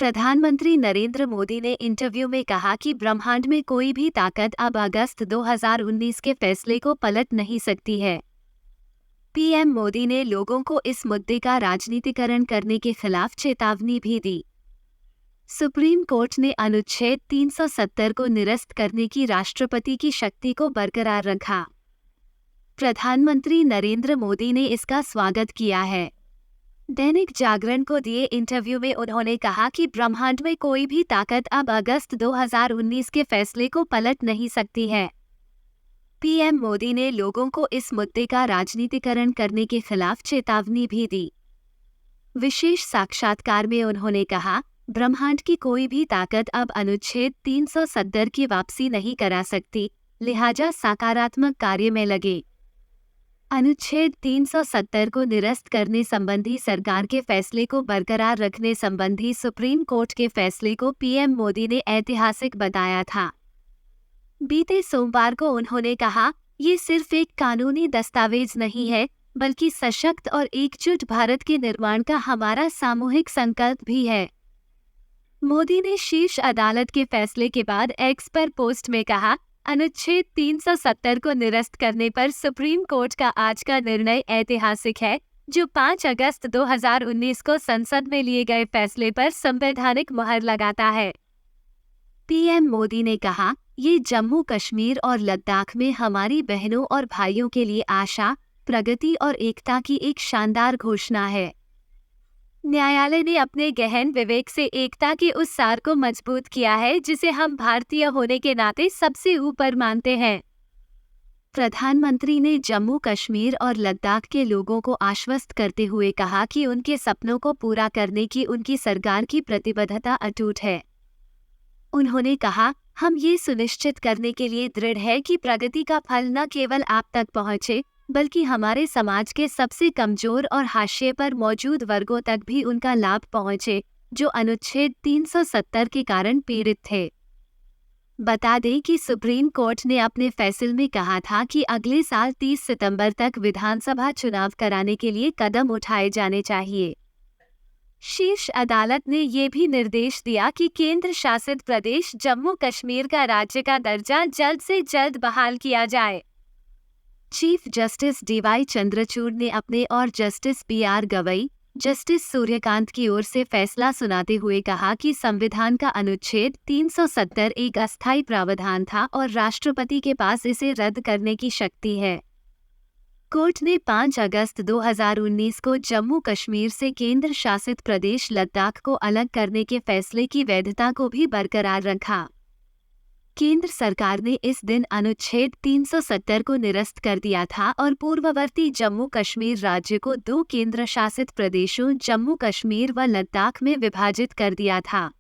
प्रधानमंत्री नरेंद्र मोदी ने इंटरव्यू में कहा कि ब्रह्मांड में कोई भी ताकत अब अगस्त 2019 के फैसले को पलट नहीं सकती है। पीएम मोदी ने लोगों को इस मुद्दे का राजनीतिकरण करने के खिलाफ चेतावनी भी दी। सुप्रीम कोर्ट ने अनुच्छेद 370 को निरस्त करने की राष्ट्रपति की शक्ति को बरकरार रखा। प्रधानमंत्री नरेंद्र मोदी ने इसका स्वागत किया है। दैनिक जागरण को दिए इंटरव्यू में उन्होंने कहा कि ब्रह्मांड में कोई भी ताकत अब अगस्त 2019 के फैसले को पलट नहीं सकती है। पीएम मोदी ने लोगों को इस मुद्दे का राजनीतिकरण करने के खिलाफ चेतावनी भी दी। विशेष साक्षात्कार में उन्होंने कहा, ब्रह्मांड की कोई भी ताकत अब अनुच्छेद 370 की वापसी नहीं करा सकती, लिहाजा सकारात्मक कार्य में लगे। अनुच्छेद 370 को निरस्त करने संबंधी सरकार के फैसले को बरकरार रखने संबंधी सुप्रीम कोर्ट के फैसले को पीएम मोदी ने ऐतिहासिक बताया था। बीते सोमवार को उन्होंने कहा, ये सिर्फ एक कानूनी दस्तावेज नहीं है, बल्कि सशक्त और एकजुट भारत के निर्माण का हमारा सामूहिक संकल्प भी है। मोदी ने शीर्ष अदालत के फैसले के बाद एक्स पर पोस्ट में कहा, अनुच्छेद 370 को निरस्त करने पर सुप्रीम कोर्ट का आज का निर्णय ऐतिहासिक है, जो 5 अगस्त 2019 को संसद में लिए गए फैसले पर संवैधानिक मुहर लगाता है। पीएम मोदी ने कहा, ये जम्मू कश्मीर और लद्दाख में हमारी बहनों और भाइयों के लिए आशा, प्रगति और एकता की एक शानदार घोषणा है। न्यायालय ने अपने गहन विवेक से एकता के उस सार को मजबूत किया है जिसे हम भारतीय होने के नाते सबसे ऊपर मानते हैं। प्रधानमंत्री ने जम्मू कश्मीर और लद्दाख के लोगों को आश्वस्त करते हुए कहा कि उनके सपनों को पूरा करने की उनकी सरकार की प्रतिबद्धता अटूट है। उन्होंने कहा, हम ये सुनिश्चित करने के लिए दृढ़ है कि प्रगति का फल न केवल आप तक पहुँचे, बल्कि हमारे समाज के सबसे कमजोर और हाशिए पर मौजूद वर्गों तक भी उनका लाभ पहुंचे, जो अनुच्छेद 370 के कारण पीड़ित थे। बता दें कि सुप्रीम कोर्ट ने अपने फैसले में कहा था कि अगले साल 30 सितंबर तक विधानसभा चुनाव कराने के लिए कदम उठाए जाने चाहिए। शीर्ष अदालत ने ये भी निर्देश दिया कि केंद्र शासित प्रदेश जम्मू कश्मीर का राज्य का दर्जा जल्द से जल्द बहाल किया जाए। चीफ जस्टिस डीवाई चंद्रचूड़ ने अपने और justice PR Gavai, justice Suryakant की ओर से फैसला सुनाते हुए कहा कि संविधान का अनुच्छेद 370 एक अस्थायी प्रावधान था और राष्ट्रपति के पास इसे रद्द करने की शक्ति है। कोर्ट ने 5 अगस्त 2019 को जम्मू कश्मीर से केंद्र शासित प्रदेश लद्दाख को अलग करने के फैसले की वैधता को भी बरकरार रखा। केंद्र सरकार ने इस दिन अनुच्छेद 370 को निरस्त कर दिया था और पूर्ववर्ती जम्मू कश्मीर राज्य को 2 केंद्र शासित प्रदेशों जम्मू कश्मीर व लद्दाख में विभाजित कर दिया था।